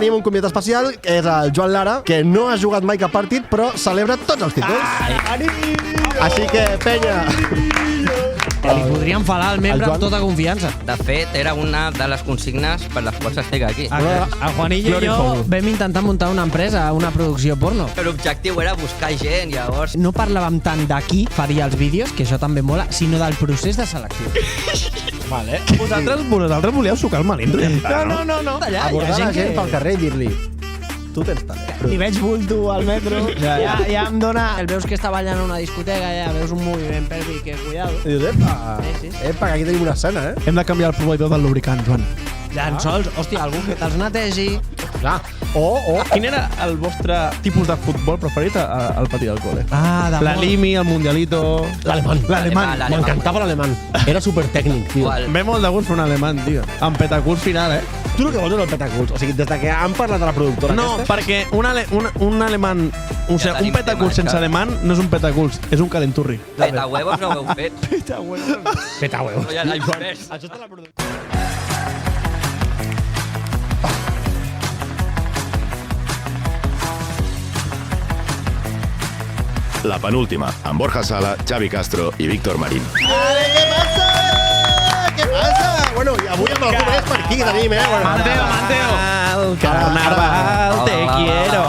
tenim un convidat especial, que és el Joan Lara, que no ha jugat mai cap partit, però celebra tots els títols. Així que, penya... Li podríem falar al membre amb tota confiança. De fet, era una de les consignes per les quals estic aquí. El Juanillo i jo vam intentar muntar una empresa, una producció porno. L'objectiu era buscar gent, llavors... No parlàvem tant de qui faria els vídeos, que això també mola, sinó del procés de selecció. Vale. Vosaltres volíeu sucar el melindro. No. Abordar la gent pel carrer i dir-li tu tens talent. Ni veig bulto al metro, ja em dona... El veus que està ballant a una discoteca, ja veus un moviment pèlvic, que cuidado. I dius, epa, que aquí tenim una escena, Hem de canviar el proveïdor del lubricant, Joan. Llençols, hòstia, algú que te'ls netegi. Clar. Quin era el vostre tipus de futbol preferit al pati del col·le? De La Limi, el Mundialito... L'alemany. M'encantava l'alemany. Era supertècnic, tio. Ve molt de gust fer un alemany, tio. Amb petaculs final, Tu el que vols és el petaculs. O sigui, des que han parlat de la productora No, perquè un alemany... O sigui, un petaculs sense alemany no és un petaculs, és un calenturri. Petahuevos no ho heu fet. Petahuevos. No hi ha res. Això està la productora. La penúltima, amb Borja Sala, Xavi Castro i Víctor Marín. Què passa? Bueno, i avui amb algú més per aquí tenim, Mateo. Carnaval, te quiero.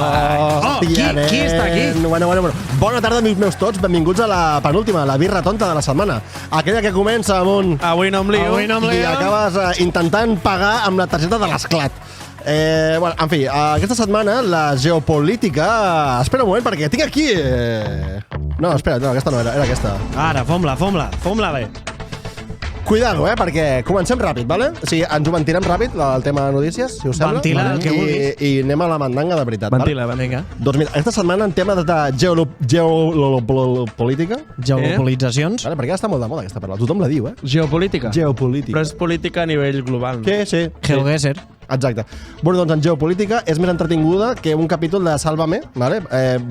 Qui està aquí? Bueno. Bona tarda, amics meus tots. Benvinguts a la penúltima, la birra tonta de la setmana. Aquella que comença amb un... Avui no em lio. I acabes intentant pagar amb la targeta de l'esclat. Bueno, en fi, aquesta setmana la geopolítica... Espera un moment, perquè tinc aquí... No, espera, no, aquesta no era aquesta. Ara, fom-la bé. Cuidado, perquè comencem ràpid, vale? O sigui, ens ho mentirem ràpid, el tema de notícies, si us sembla. Ventila, el que vulguis. I anem a la mandanga de veritat, Ventila, vale? Vinga. Doncs mira, aquesta setmana en tema de geopolítica... Geopolitzacions. Vale, perquè està molt de moda aquesta paraula. Tothom la diu, Geopolítica. Geopolítica. Però és política a nivell global. No? Sí. Geogesser. Exacte. Bueno, doncs en geopolítica és més entretinguda que un capítol de Sálvame, vale?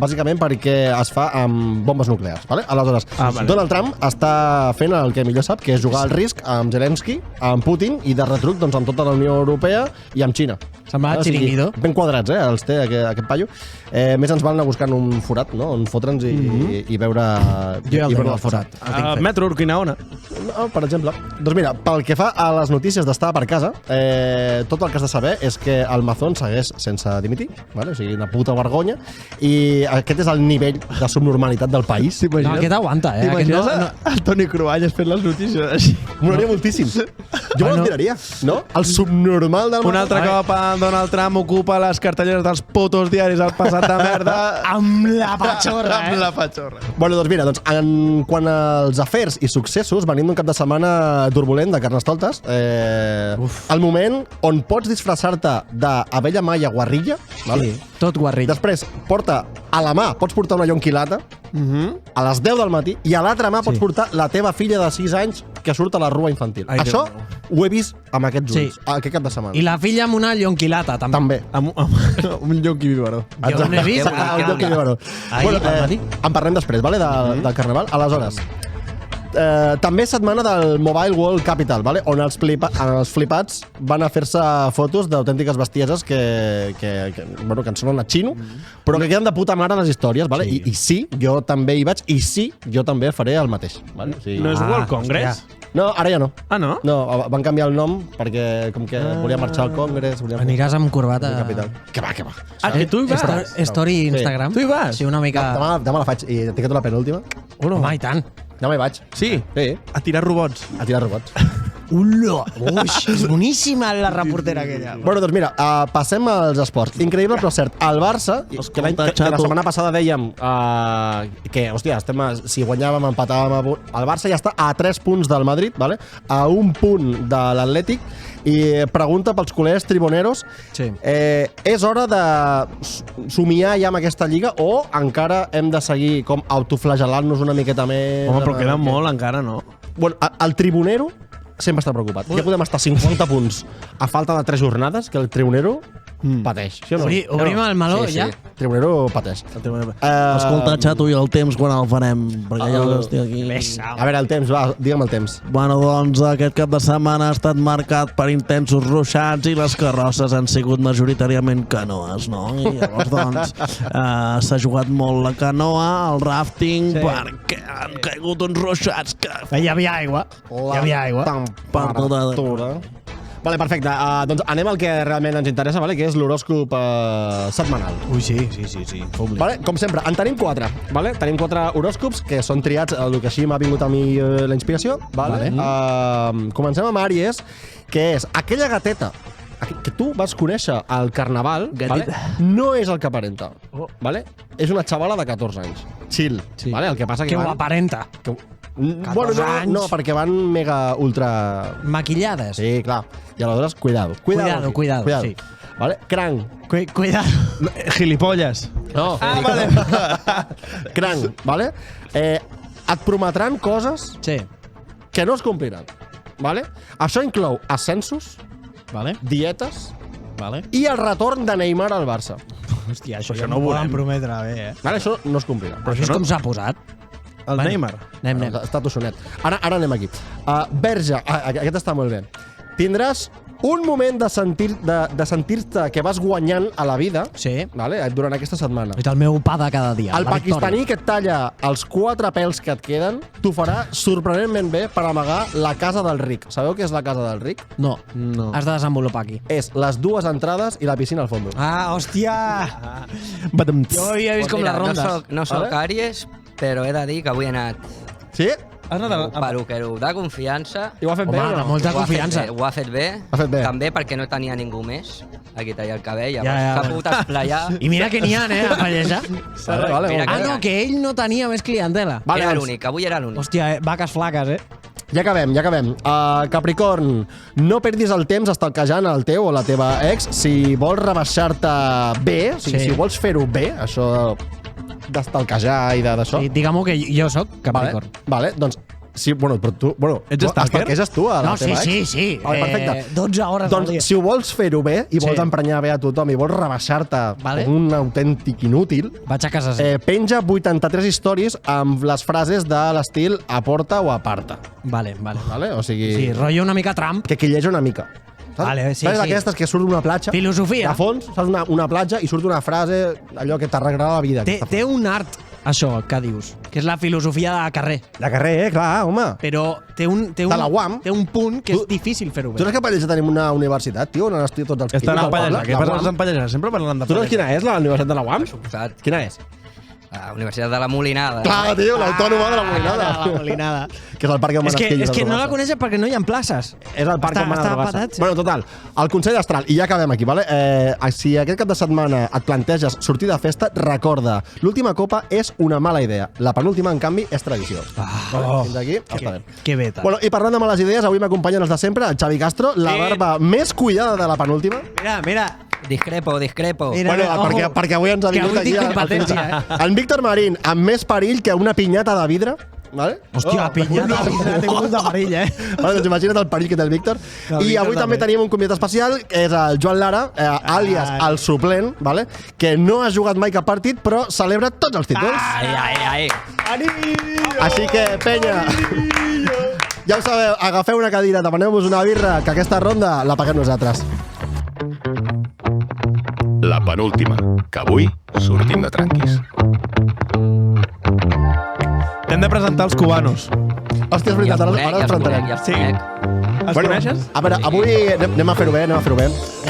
Bàsicament perquè es fa amb bombes nuclears. Vale? Aleshores, vale. Donald Trump està fent el que millor sap, que és jugar al risc amb Zelensky, amb Putin i de retruc doncs, amb tota la Unió Europea i amb Xina. Sembla xiringuito. Ben quadrats, els té aquest paio. Més ens val anar buscant un forat, no? On fotre'ns i veure... Jo ja el tinc el forat. Metro Urquinaona. No, per exemple. Doncs mira, pel que fa a les notícies d'estar per casa, tot el que has de saber és que el Mazón segueix sense dimitir, vale? O sigui, una puta vergonya, i aquest és el nivell de subnormalitat del país. No, aquest aguanta, T'imagines el Toni Cruanyes fent les notícies així? M'agradaria moltíssim. Jo me'l miraria, no? El subnormal del Mazón. Un altre cop Donald Trump ocupa les cartelleres dels putos diaris al passat de merda. Amb la patxorra, Amb la patxorra. Bueno, doncs mira, quan als afers i successos venim d'un cap de setmana turbulent de Carnestoltes, el moment on pots disfressar-te d'abella maia guarrilla, vale? Sí, tot guarrilla. Després, a la mà pots portar una jonquilata, a les 10 del matí, i a l'altra mà pots portar la teva filla de 6 anys que surt a la rua infantil. Ai, això ho he vist amb aquests ulls, aquest cap de setmana. I la filla amb una jonquilata, també. També. Amb un jonqui biberó. Jo no he vist. Un jonqui biberó. En parlem després, vale, del Carnaval. Aleshores, també setmana del Mobile World Capital, vale? On els flipats van a fer-se fotos d'autèntiques bestieses que en sonen a xino, però que queden de puta mare les històries, vale? I sí, jo també hi vaig, i sí, jo també faré el mateix. Vale? O sigui, No és World Congress? no, ara ja no. Ah, no? No, van canviar el nom perquè com que volia marxar al Congrés. Aniràs amb corbata. Capital. Que va. Ah, que tu hi vas? Story Instagram. Tu hi vas? Sí, una mica... Demà la faig i etiqueto la penúltima. Home, i tant. Demà hi vaig. Sí? Sí, A tirar robots. a tirar robots. Ulo! Uix, és boníssima la reportera aquella. Bueno, doncs mira, passem als esports. Increïble, però cert. El Barça, que la setmana passada dèiem que, hòstia, si guanyàvem, empatàvem... El Barça ja està a 3 punts del Madrid, vale? A 1 punt de l'Atlètic, i pregunta pels culers tribuneros, és hora de somiar ja amb aquesta lliga o encara hem de seguir com autoflagelant-nos una miqueta més? Home, però queda molt encara, no? Bueno, el tribunero sempre està preocupat. Ja podem estar 50 punts a falta de 3 jornades, que el tribunero pateix. Sí o no? Obrim el meló, ja? Tribunero pateix. Escolta, xato, i el temps quan el farem? Perquè ja estic aquí. A veure, el temps, va, digue'm el temps. Bueno, doncs aquest cap de setmana ha estat marcat per intensos ruixats i les carrosses han sigut majoritàriament canoes, no? I llavors, doncs, s'ha jugat molt la canoa, el rafting, perquè han caigut uns ruixats que... Hi havia aigua. Hi havia aigua. Temperatura. Vale, perfecte. Doncs anem al que realment ens interessa, vale? Que és l'horòscop setmanal. Ui, sí. Vale? Com sempre, en tenim 4. Vale? Tenim 4 horòscops que són triats, el que així m'ha vingut a mi la inspiració. Vale? Comencem amb Àries, que és aquella gateta que tu vas conèixer al carnaval, vale? No és el que aparenta. Vale? És una xavala de 14 anys. Chill. Sí. Vale? El que passa que ho aparenta. Bueno, no, perquè van mega ultra... Maquillades. Sí, clar. I aleshores, cuidado, sí. Vale? Cranc. Cuidado. Gilipolles. No. Vale. Cranc, vale? Et prometran coses que no es compliran. Vale? Això inclou ascensos, dietes i el retorn de Neymar al Barça. Hòstia, això no ho poden prometre bé, Vale? Això no es complirà. Però això és com s'ha posat. El Neymar. Anem. Està tossonet. Ara anem aquí. Verge, aquest està molt bé. Tindràs un moment de sentir-te que vas guanyant a la vida vale? Durant aquesta setmana. És el meu pa de cada dia. El pakistaní que et talla els 4 pèls que et queden t'ho farà sorprenentment bé per amagar la casa del ric. Sabeu què és la casa del ric? No. Has de desenvolupar aquí. És les 2 entrades i la piscina al fons. Ah, hòstia! Jo havia vist com les rondes. No soc Àries, però he de dir que avui he anat... Sí? Has anat al peluquero de confiança. I ho ha fet bé, no? Molta confiança. Ho ha fet bé. També perquè no tenia ningú més a qui tallar el cabell. S'ha pogut esplaiar. I mira que n'hi ha, a pallejar. Vale. No, que ell no tenia més clientela. Era l'únic, avui era l'únic. Hòstia, vaques flaques, Ja acabem. Capricorn, no perdis el temps estalquejant el teu o la teva ex. Si vols rebaixar-te bé, si vols fer-ho bé, això d'estalquejar i d'això. Sí, digue-m'ho que jo soc Capricorn. Vale, doncs sí, però tu... Ets stalker? Estalqueges tu a la teva ex? Sí. Perfecte. 12 hores al dia. Doncs si ho vols fer-ho bé i vols emprenyar bé a tothom i vols rebaixar-te com un autèntic inútil, vaig a casa penja 83 stories amb les frases de l'estil aporta o aparta. Vale. O sigui... Sí, rotllo una mica Trump. Que quilleja una mica. Vale, sí. Saps aquestes que surt d'una platja? Filosofia. De fons, saps una platja i surt una frase, allò que t'arreglarà la vida. Té un art, això que dius, que és la filosofia de carrer. De carrer, clar, home. Però té un de la UAM. Té un punt que és difícil fer-ho bé. Tu saps que a Pallejà tenim una universitat, tio, on han estudiat tots els Estan a Pallejà. Què passa amb Pallejà? Sempre parlant de Pallejà. Tu saps quina és la universitat de la UAM? Suposat. Quina és? La Universitat de la Molinada. Clar, tio, l'autònoma de la Molinada. La Molinada. Que és el parc Manasquilles. És que no la coneixes perquè no hi ha places. És el parc Manasquilles. Sí. Bueno, total, el Consell Astral, i ja acabem aquí, vale? Si aquest cap de setmana et planteges sortir de festa, recorda, l'última copa és una mala idea. La penúltima, en canvi, és tradició. Fins aquí, està bé. Que beta. Bueno, i parlant de males idees, avui m'acompanyen els de sempre, el Xavi Castro, la barba més cuidada de la penúltima. Mira. Discrepo. Mira, perquè avui ens ha vingut aquí en Víctor Marín, amb més perill que una pinyata de vidre. Vale? Hòstia, pinyata de vidre, té molt de perill, Vale, doncs imagina't el perill que té el Víctor. I avui també tenim un convidat especial, que és el Joan Lara, àlies el suplent, vale? Que no ha jugat mai cap partit, però celebra tots els títols. Ai. Així que, penya, ja ho sabeu, agafeu una cadira, demaneu-vos una birra, que aquesta ronda la paguem nosaltres. La penúltima, que avui sortim de tranquis. T'hem de presentar els cubanos. Hòstia, és veritat, ara els presentarem. Sí. Els coneixes? A veure, avui anem a fer-ho bé,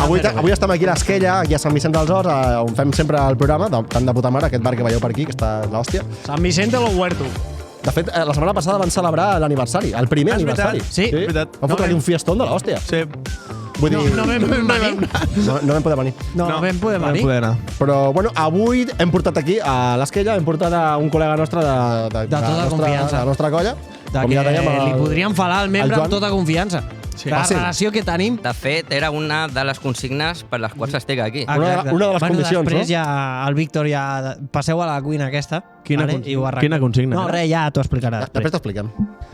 Avui estem aquí a l'Esquella, aquí a Sant Vicent dels Horts, on fem sempre el programa, tant de puta mare, aquest bar que veieu per aquí, que està l'hòstia. Sant Vicent de lo Huerto. De fet, la setmana passada van celebrar l'aniversari, el primer aniversari. Sí, és veritat. Van fotre-li un fiestón de l'hòstia. Sí. Vull dir... No vam venir. No vam poder venir. No vam poder venir. Però, bueno, avui hem portat aquí a l'Esquella, hem portat a un col·lega nostre de tota confiança. De la nostra colla. De que li podríem falar al membre amb tota confiança. La relació que tenim. De fet, era una de les consignes per les quals estic aquí. Una de les condicions, després ja el Víctor ja... Passeu a la cuina aquesta. Quina consigna? No, res, ja t'ho explicarà. Després t'expliquem.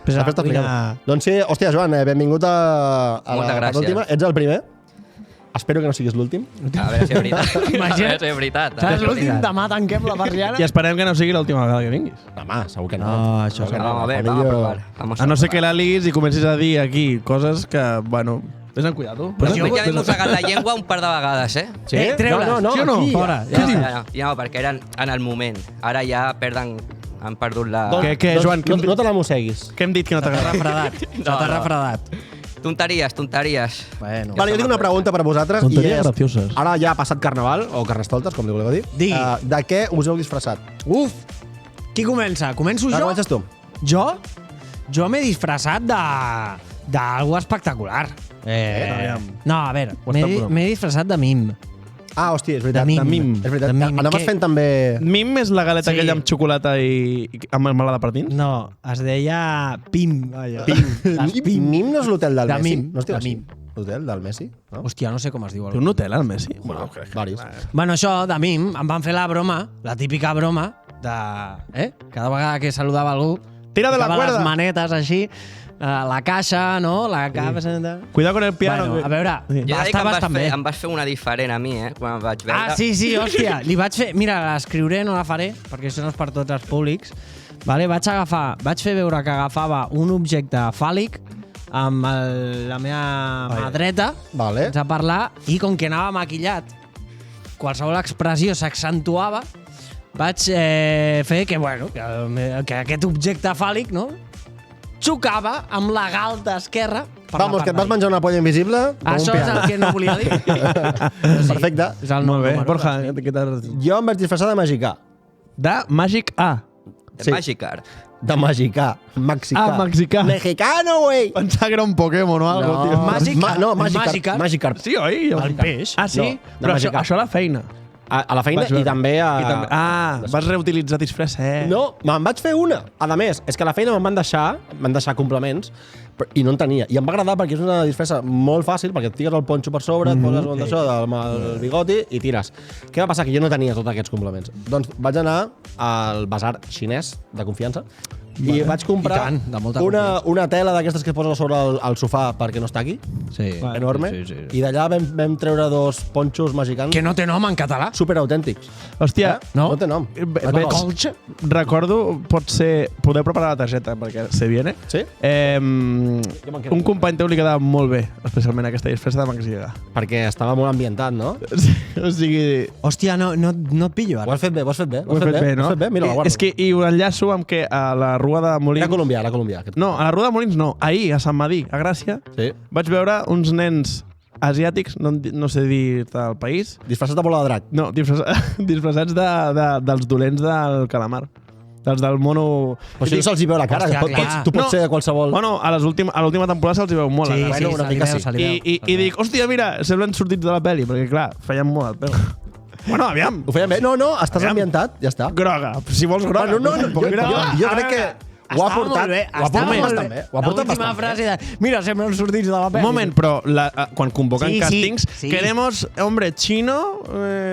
Cuina... Doncs sí, hòstia, Joan, benvingut a la penúltima. Ets el primer. espero que no siguis l'últim. A veure si és veritat. A Imagina't. veure si és veritat. Saps l'últim demà tanquem la persiana? I esperem que no sigui l'última vegada que vinguis. Home, segur que no. No, això Segur que Vamos a ver, Juanillo- vamos a probar. Vamos A no ser probar. que la liguis i comencis a dir aquí coses que, bueno, vés amb cuidado. Però jo ja m'he mossegat la llengua un par de vegades, eh? Sí? Treu-les. No, Sí o no? aquí. Fora. Ja, no, perquè eren en el moment. Ara ja han perdut la... Què, Joan? No te la mosseguis. Què hem dit que no t'agrada? Refredat. Se t'ha refredat. Tonteries. Bueno. Vale, jo tinc una pregunta per a vosaltres. Tonteries gracioses. Ara ja ha passat Carnaval, o Carnestoltes, com li voleu dir. Digui. De què us heu disfressat? Uf! Qui comença? Començo jo? Comences tu. Jo m'he disfressat d'algú espectacular. No, a veure, Ho està posant. m'he disfressat de mim. Ah, hòstia, és veritat. De mim. És veritat. De mim. Anaves fent també... Mim és la galeta Sí. aquella amb xocolata i amb melmelada per dins? No, es deia Pim. Les Pim. Mim no és l'hotel del De Messi? Mim, No es diu de així? Mim. L'hotel del Messi? No? Hòstia, no sé com es diu. Té un hotel, el Messi? Bueno, varis. Bueno, això, de mim, em van fer la broma, la típica broma de... Cada vegada que saludava algú... Tira de la ficava cuerda. les manetes així, la caixa, no? La caixa... Cuidado con el piano. Bueno, a veure, Sí. Jo he de dir que està bastant bé. em vas fer una diferent a mi, quan em vaig veure. Ah, sí, hòstia. Li vaig fer... Mira, l'escriuré, no la faré, perquè això no és per tots els públics. Vale, vaig fer veure que agafava un objecte fàl·lic amb la meva mà dreta, Vale. sense parlar, i com que anava maquillat, qualsevol expressió s'accentuava, vaig fer que, bueno, que aquest objecte fàl·lic, no?, xocava amb la galta esquerra per Vamos, la que et part vas menjar una polla invisible com Això un és piano. el que no volia dir. Perfecte. És el Molt bé. número. Borja, què t'has... Jo em vaig disfressar de magicà. De Magic A. Sí. Magikarp. De magicà. Mexicà. Ah, mexicà. Mexicano, güey! Pensava que era un Pokémon o algo, tio. Magikarp. Magikarp. Sí, oi? El peix. Ah, sí? No, de Però això, Magikarp. això a la feina. A la feina Vaig veure. i també a... I també... Ah, vas reutilitzar disfresset. No, me'n vaig fer una. A més, és que a la feina me'n van deixar complements i no en tenia. I em va agradar perquè és una disfressa molt fàcil, perquè et tires el ponxo per sobre, et poses un d'això amb el bigoti i tires. Què va passar? Que jo no tenia tots aquests complements. Doncs vaig anar al basar xinès de confiança i vaig comprar I tant, de molta una tela d'aquestes que es posa sobre el sofà perquè no està aquí, Sí. enorme, Sí. i d'allà vam treure 2 ponxos magicans Que no té nom en català. superautèntics. Hòstia, No té nom. veig, recordo, podeu preparar la targeta perquè se viene. Sí? Un company teu li quedava molt bé, especialment aquesta disfressa de mexicà. Perquè estava molt ambientat, no? O sigui, Hòstia, no et pillo Ho ara. has fet bé, ho has fet bé. ho he fet bé, no? Ho has fet bé, mira, la guardo. És que i ho enllaço amb que a la Rua de Molins... Era colombià. No, a la Rua de Molins no. Ahir, a Sant Madí, a Gràcia, Sí. vaig veure uns nens asiàtics, no sé dir-te el país, Disfressat de bola de drac. no, disfressats dels dolents del calamar. Dels del mono... Però això no se'ls hi veu la cara. Hòstia, que clar. tu pots No. ser de qualsevol... Bueno, a l'última temporada se'ls hi veu molt. Sí, la cara. bueno, una se li mica veu, sí. se li veu. I dic, hòstia, mira, semblen sortits de la pel·li, perquè clar, feien molt el pèl. Bueno, aviam, Ho feien bé? No, estàs Aviam. ambientat, ja està. groga, si vols groga. Bueno, jo crec que ho ha Estava portat... molt bé, Ho ha estava portat molt bastant bé. bé. Ho ha portat L'última bastant bé. frase de... Mira, semblen sortits de la pel·li. Un moment, però quan convoquen Sí, sí, càstings, sí. queremos hombre chino,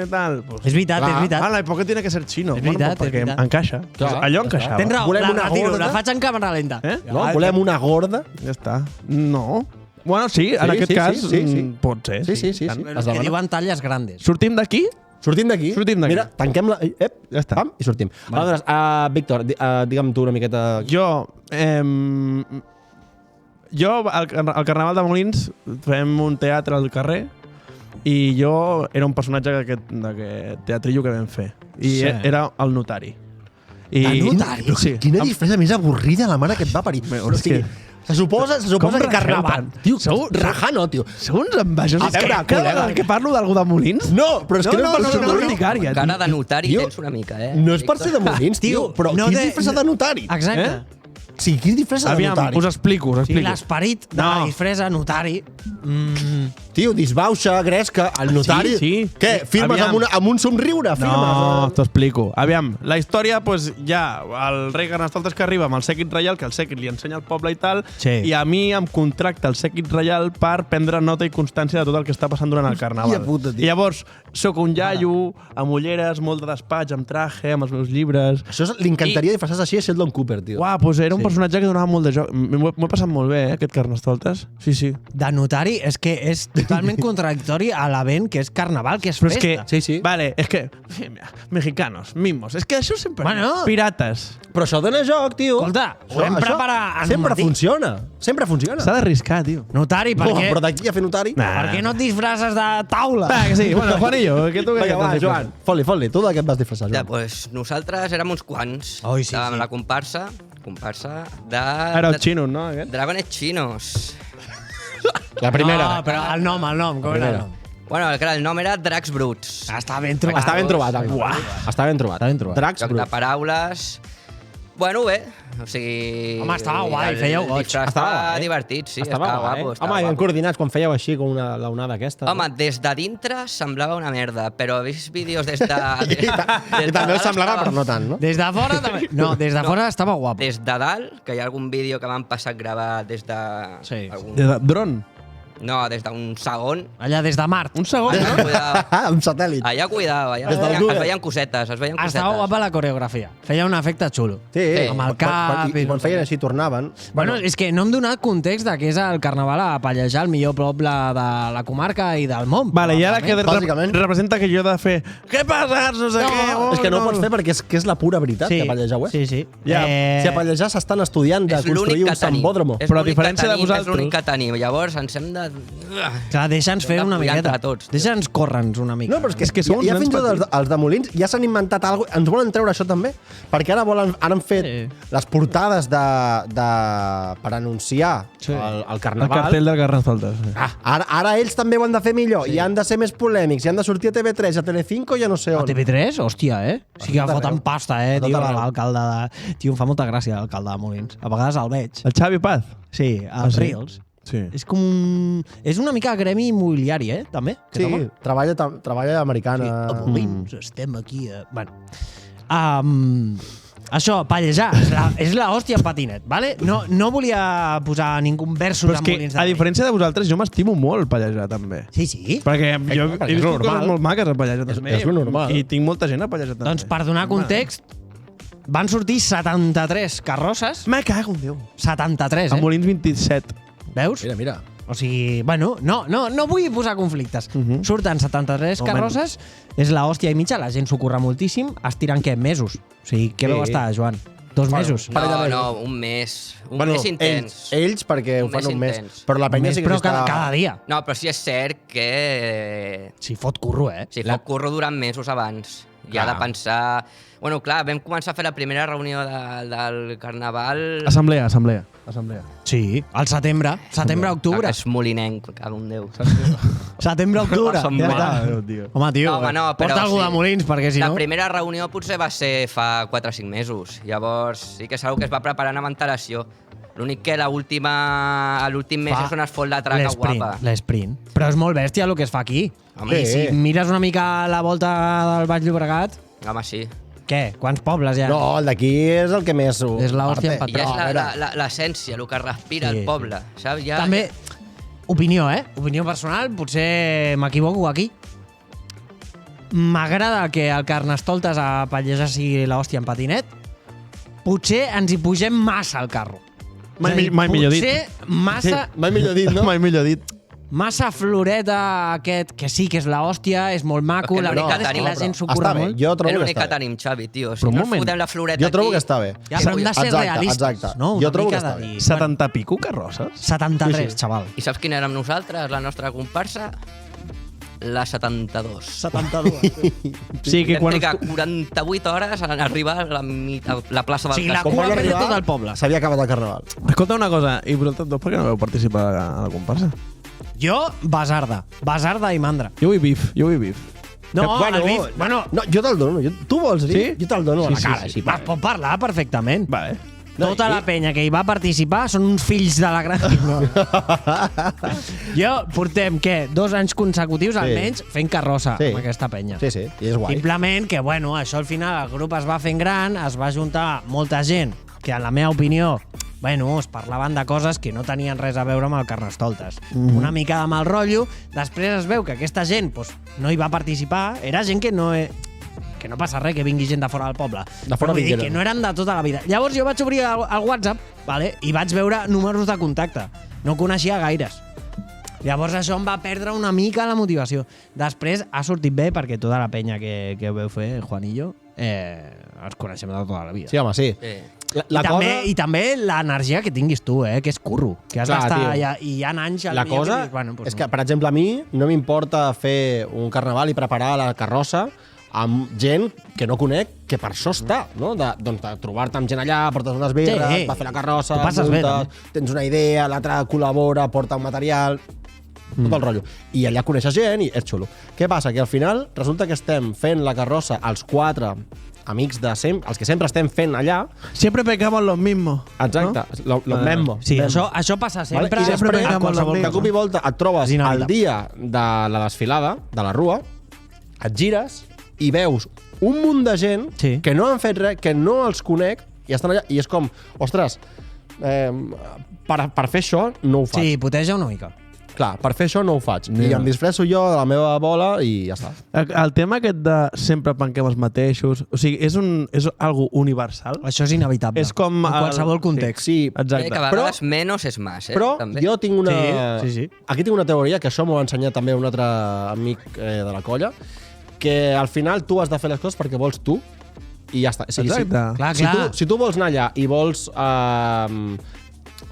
tal. Pues, És veritat, és veritat. Vale, ¿por qué tiene que ser chino? És veritat, perquè és veritat. encaixa. Clar, Allò ja encaixava. Tens raó, Volem la una retiro, gorda? la faig en càmera lenta. Eh? No? Volem una gorda? Ja està. No. Bueno, sí, en Sí, aquest sí, cas sí. pot ser. Sí. Tant. Els que diuen talles grandes. Sortim d'aquí? Sortim d'aquí. Sortim d'aquí. Mira, tanquem la... Ja està. Pam, i sortim. Aleshores, Víctor, digue'm tu una miqueta... Jo, al Carnaval de Molins fem un teatre al carrer i jo era un personatge d'aquest teatrillo que vam fer. I Sí. era el notari. I, El notari? Però Sí. quina disfressa més avorrida, la mare que et va parir. Bé, O sigui, és se suposa Com que rajeu Carnaval... tant? Tio, rajar no, tio. Sou uns envejosos. A veure, cada col·lega. vegada que parlo d'algú de Molins... No, però és que no, és per ser de Molins. urticària. Cara de notari Tio, tens una mica, eh? No és per ser de Molins, tio, però no quina de- disfressa de notari? Exacte. Sí, quina disfressa de Aviam, notari? us explico, us I explico. l'esperit de la disfressa notari... Tio, disbauxa, gresca, el notari... sí. Què, firmes Aviam. amb un somriure? No, Firmes? t'ho explico. Aviam, la història, pues, ja, el rei Carnestoltes que arriba amb el sèquit reial, que el sèquit li ensenya al poble i tal, Sí. i a mi em contracta el sèquit reial per prendre nota i constància de tot el que està passant durant el carnaval. puta, tio. I llavors, sóc un iaio, amb ulleres, molt de despatx, amb traje, amb els meus llibres... Això és, li encantaria disfressar-se així a Sheldon Cooper, tio. Uah, pues era un personatge que donava molt de joc. M'ho he passat molt bé, aquest Carnestoltes. Sí. De notari és que és totalment contradictori a l'event que és carnaval, que és Però és festa. que, Sí. Vale, és que... Mexicanos, mimos. És que això sempre... Bueno. Pirates. Però això dona joc, tio. Escolta, ho vam Això preparar en un sempre matí. funciona. Sempre funciona. S'ha d'arriscar, tio. Notari, per què? Però d'aquí a fer notari... Per què no et disfresses de taula? Va, que sí. Bueno, Juanillo, què tu què Vinga, va, t'has Joan. Fot-li. Tu de què et vas disfressar, Ja, Joan? pues, nosaltres érem uns quants. Oi, sí, Estàvem sí. a la comparsa de... Era el Chinos, no? Aquest? Dragones chinos. La primera. No, però el nom, com era el nom? Bueno, el nom era Dracs Bruts. Està ben trobat. Està ben trobat. Està ben trobat. Està ben trobat. Dracs Joc de Brut. paraules... Bueno, bé. O sigui... Home, estava guai, fèieu goig. Estava divertit, sí. Estava guapo. Home, i ben coordinats quan fèieu així com la onada aquesta. Home, des de dintre semblava una merda, però he vist vídeos des de... I també us semblava, però no tant, no? Des de fora també. No, des de fora estava guapo. Des de dalt, que hi ha algun vídeo que m'han passat gravat des de... Sí. Dron. No, des d'un segon. Allà des de Mart. Un segon. Allà, cuidado. Un satèl·lit. Allà, cuidado. Allà Des del es Google. veien cosetes, es veien cosetes. Estava guapa la coreografia. Feia un efecte xulo. Sí, Amb el cap I i quan no sé feien què. així tornaven. Bueno, és que no hem donat context de què és el carnaval a Pallejà, el millor poble de la comarca i del món. Vale, i ara que Bàsicament. representa que jo he de fer... Què passa? No sé què. És que no ho pots fer perquè és la pura veritat que a Pallejà ho és. Sí. Ja, si a Pallejà s'estan estudiant de És l'únic construir que un tenim. sambòdromo. És Però a l'únic que diferència de tenim, vosaltres- És l'únic que tenim. Llavors ens hem de... Clar, deixa'ns fer Hem una d'apoyar miqueta. entre tots, tio. Deixa'ns córrer-nos una mica. No, però és que som uns ja nens fins i tot petits. els de Molins ja s'han inventat alguna cosa. Ens volen treure això també. Perquè ara han fet les portades per anunciar el El carnaval. cartell del Carnestoltes. Sí. Ara ells també ho han de fer millor. I han de ser més polèmics. I han de sortir a TV3, a Telecinco i ja no sé A on. TV3? Hòstia, Sí que tot foten arreu. pasta, A tot tio, arreu. l'alcalde de... Tio, em fa molta gràcia l'alcalde de Molins. A vegades el veig. El Xavi Paz. Sí, als sí? Reels. Sí. És com un... És una mica gremi immobiliari, també? Sí, treballa americana. A Molins, estem aquí a... Bueno. Això, Pallejà, és la hòstia en patinet, vale? No volia posar ningú versos Però és en que, Molins de a Rei. diferència de vosaltres, jo m'estimo molt Pallejà, també. Sí? Perquè jo perquè he és vist normal. coses molt maques a Pallejà, també. és lo normal. I tinc molta gent a Pallejà, també. Doncs per donar context, van sortir 73 carrosses. Me cago en Déu. 73, A Molins 27. Veus? Mira. O sigui, bueno, no vull posar conflictes. Surten 73 O carrosses, és la hòstia i mitja, la gent s'ho curra moltíssim, es tiren, què, mesos? O sigui, què veu estar, Joan? 2 mesos? No, un mes. Un mes intens. Ells perquè ho Un fan mes un mes. intens. Però la penya sí que Però està... cada dia. No, però sí és cert que Si fot curro, si fa curro durant mesos abans. I ha de pensar... Bueno, clar, vam començar a fer la primera reunió del Carnaval... Assemblea. Sí, al setembre, octubre. És molinenc, cago en Déu. Setembre, octubre. Som Ja mal. està. Home, tio, Home, no, però porta algú sí. de Molins, perquè si La no... primera reunió potser va ser fa 4 o 5 mesos. Llavors sí que és una que es va preparant amb antelació. L'únic que l'últim mes és on es fot la traca guapa. L'esprint. Però és molt bèstia el que es fa aquí. Home, I si mires una mica la volta del Baix Llobregat, Home, sí. què? Quants pobles hi ha? No, el d'aquí és el que més... És l'hòstia en I patró. és l'essència, el que respira Sí, el poble. Saps? Ja, També, opinió, Opinió personal, potser m'equivoco aquí. M'agrada que el Carnestoltes a Pallejà sigui l'hòstia en patinet. Potser ens hi pugem massa al carro. Mai millor dit. Potser massa, Mai millor dit, no? Mai millor dit. massa floreta aquest, que sí que és l'hòstia, és molt maco, Perquè la l'únic veritat que és que tenim, la gent s'ho curra Està bé, molt. jo és trobo que l'únic que està bé. tenim, Xavi, tio. Si Però un no ens moment. fotem la floreta Jo trobo aquí... que està bé. Ja, però hem de ser Exacte, realistes. exacte. No? Jo Una trobo que mica està de bé. dir, 70 pico carrosses? 73, xaval. I saps quina érem nosaltres, la nostra comparsa? La 72. 72. Sí, que Vam quan... trigar 48 hores en arribar a la plaça O del sigui, la Casco. cua vol ve de arribar? tot el poble. S'havia acabat el carnaval. Escolta una cosa, i vosaltres dos per què no vau participar a la comparsa? Jo, Basarda i Mandra. Jo vull bif. No, bueno, el bif, bueno, No, jo te'l dono. Tu vols dir? Sí? Jo te'l dono a la Sí, cara. sí, Sí, es pot parlar perfectament. Vale. Tota la penya que hi va participar són uns fills de la gran... No. Jo portem, què, 2 anys consecutius almenys fent carrossa Sí. amb aquesta penya. Sí, sí, i és guai. Simplement que, bueno, això al final el grup es va fent gran, es va juntar molta gent que, en la meva opinió, bueno, es parlaven de coses que no tenien res a veure amb el Carnestoltes. Una mica de mal rotllo. Després es veu que aquesta gent pues, no hi va participar. Era gent que no... que no passa res que vingui gent de fora del poble. De fora Vull dir vingueren. que no eren de tota la vida. Llavors jo vaig obrir el WhatsApp, vale? I vaig veure números de contacte. No coneixia gaires. Llavors això em va perdre una mica la motivació. Després ha sortit bé perquè tota la penya que veu fer Juanillo ens coneixem de tota la vida. Sí, home, sí. I també l'energia que tinguis tu, que és curro. Que has d'estar allà i hi ha anys... La cosa és que, per exemple, a mi no m'importa fer un carnaval i preparar la carrossa amb gent que no conec, que per això està, no? De trobar-te amb gent allà, portes unes birres, va fer la carrossa, tens una idea, l'altre col·labora, porta un material... tot el rotllo. I allà coneixes gent i és xulo. Què passa? Que al final resulta que estem fent la carrossa els 4 amics de sempre, els que sempre estem fent allà. Sempre pecamos los mismos. Exacte, ¿no? los mismos. Sí, això passa sempre. Vale? I després, qualsevol de cop i volta, et trobes el dia de la desfilada, de la rua, et gires i veus un munt de gent que no han fet res, que no els conec, i estan allà, i és com, ostres, per fer això no ho faig. Sí, puteja una mica. Clar, per fer això no ho faig. I em disfresso jo de la meva bola i ja està. El tema aquest de sempre penquem els mateixos, o sigui, és algo universal. Això és inevitable. És com... En qualsevol context. Sí, exacte. Que a vegades menos és més, Però també. jo tinc una... Sí. Aquí tinc una teoria, que això m'ho ha ensenyat també un altre amic de la colla, que al final tu has de fer les coses perquè vols tu i ja està. O sigui, exacte. Si tu vols anar allà i vols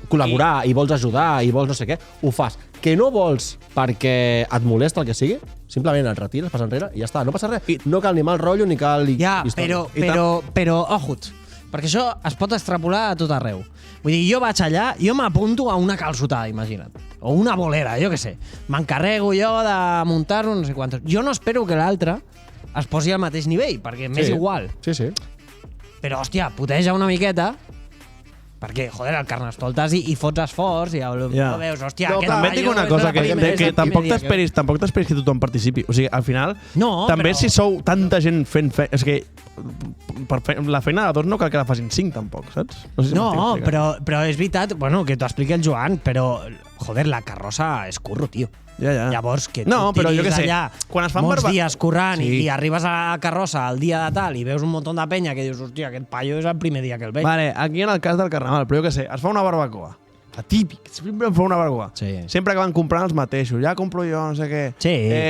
col·laborar i vols ajudar i vols no sé què, ho fas. Que no vols perquè et molesta el que sigui, simplement et retires, pas enrere i ja està. No passa res. No cal ni mal rotllo ni cal història. Però, ojut, perquè això es pot extrapolar a tot arreu. Vull dir, jo vaig allà, jo m'apunto a una calçotada, imagina't. O una bolera, jo què sé. M'encarrego jo de muntar-ho, no sé quantos. Jo no espero que l'altre es posi al mateix nivell, perquè m'és igual. Sí. Però, hòstia, puteja una miqueta, perquè, joder, el carnestoltes i fots esforç i veus, hòstia... També dic una cosa, que tampoc t'esperis que tothom participi. O sigui, al final, també si sou tanta gent fent feina... És que la feina de tots no cal que la facin 5, tampoc, saps? No, però és veritat, bueno, que t'ho expliqui el Joan, però, joder, la carrossa és curro, tio. Ja. Llavors, que no, tu tiris allà quan es fan molts dies currant i arribes a la carrossa el dia de tal i veus un munt de penya que dius, hòstia, aquest paio és el primer dia que el veig. Vale, aquí en el cas del carnaval, però jo què sé, es fa una barbacoa. La típic, sempre em fa una barbacoa. Sempre acaben comprant els mateixos. Ja compro jo no sé què.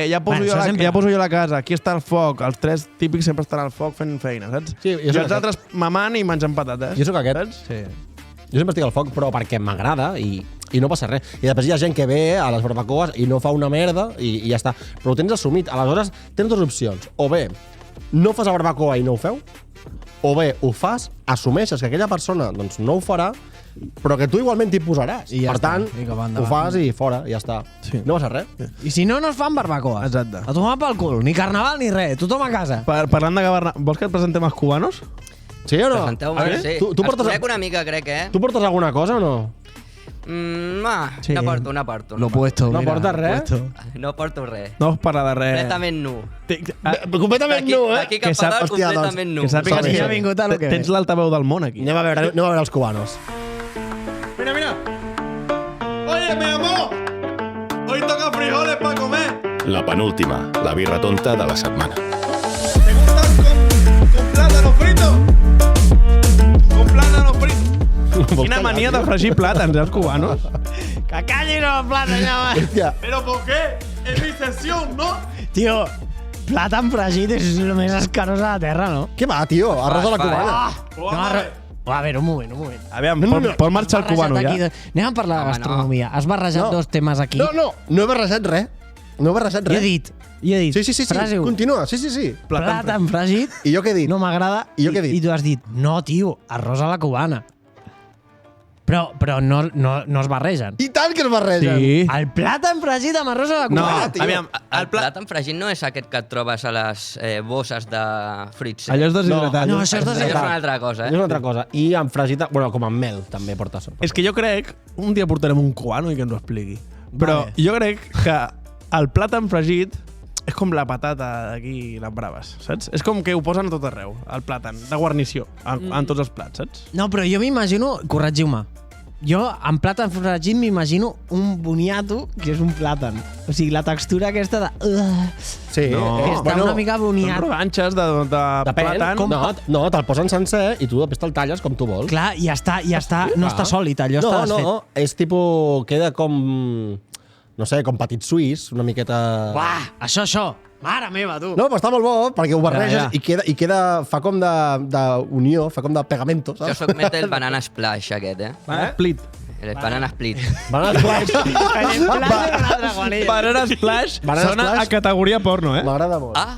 Ja poso jo la casa, aquí està el foc. Els 3 típics sempre estan al foc fent feina, saps? Sí, I els altres mamant i menjant patates. Jo sóc aquest. Sí. Jo sempre estic al foc, però perquè m'agrada i no passa res. I després hi ha gent que ve a les barbacoes i no fa una merda i ja està. Però ho tens assumit. Aleshores, tens 2 opcions. O bé, no fas la barbacoa i no ho feu, o bé, ho fas, assumeixes que aquella persona doncs, no ho farà, però que tu igualment t'hi posaràs. Per tant, ho fas i fora, ja està. No passa res. I si no es fan barbacoes. Exacte. A tomar pel cul. Ni carnaval ni res. Tothom a casa. Parlant de carnaval, vols que et presentem els cubanos? Sí o no? Presenteu-me, sí. Tu portes conec una mica, crec, Tu portes alguna cosa o no? No porto. Lo puesto, no portes res? No porto res. No us parla de res. Completament nu. Completament nu, D'aquí cap a dalt, completament nu. Que sàpigues que tens l'altaveu del món aquí. Anem a veure els cubanos. Mira. Oye, mi amor. Hoy toca frijoles para comer. La penúltima, la birra tonta de la setmana. ¿Te gustan con plátano frito? Con plátano frito. Quina mania de fregir plàtans, els cubanos. Que callin els plàtans, ja. Pero ¿por qué? Es mi sesión, ¿no? Tio, plàtan fregit és el més escarós de la terra, no? Què va, tio? Arròs a la cubana. A veure, un moment. Aviam, pot marxar el cubano ja. Anem a parlar de gastronomia. Has barrejat 2 temes aquí. No he barrejat res. Jo he dit. Sí. Continua, sí. Plàtan fregit. I jo què he dit? No m'agrada. I jo què he dit? I tu has dit, no, tio, arròs a la cubana. Però no es barregen. I tant que es barregen. Sí. El plàtan fregit amb arròs a la cubana. tio. Aviam, El plàtan fregit no és aquest que et trobes a les bosses de fruits. allò és deshidratat. No, això és Això és una altra cosa, És una altra cosa. I amb fregita, bueno, com amb mel també porta sort. És que jo crec, un dia portarem un cubano i que ens ho expliqui. Però jo crec que el plàtan fregit és com la patata d'aquí, les braves, saps? És com que ho posen a tot arreu, el plàtan, de guarnició, en tots els plats, saps? No, però jo m'imagino, corregiu-me, Jo, en plàtan fregit, m'imagino un boniato, que és un plàtan. O sigui, la textura aquesta de... Sí. Està una mica Són boniat. rodanxes de Depèn. plàtan. No, te'l posen sencer i tu després te'l talles com tu vols. Clar, ja està, no està sòlid, allò està desfet. No, és tipus... Queda com... No sé, com petit suís, una miqueta... Uah, això. Mare meva, tu. No, però està molt bo, perquè ho barreges Ja. i queda... Fa com d'unió, fa com de pegamento, Jo saps? sóc més del banana splash, aquest, Split. El banana split. Banana Splash. Banana Splash Banana sona Splash. a categoria porno, eh? M'agrada molt. Ah,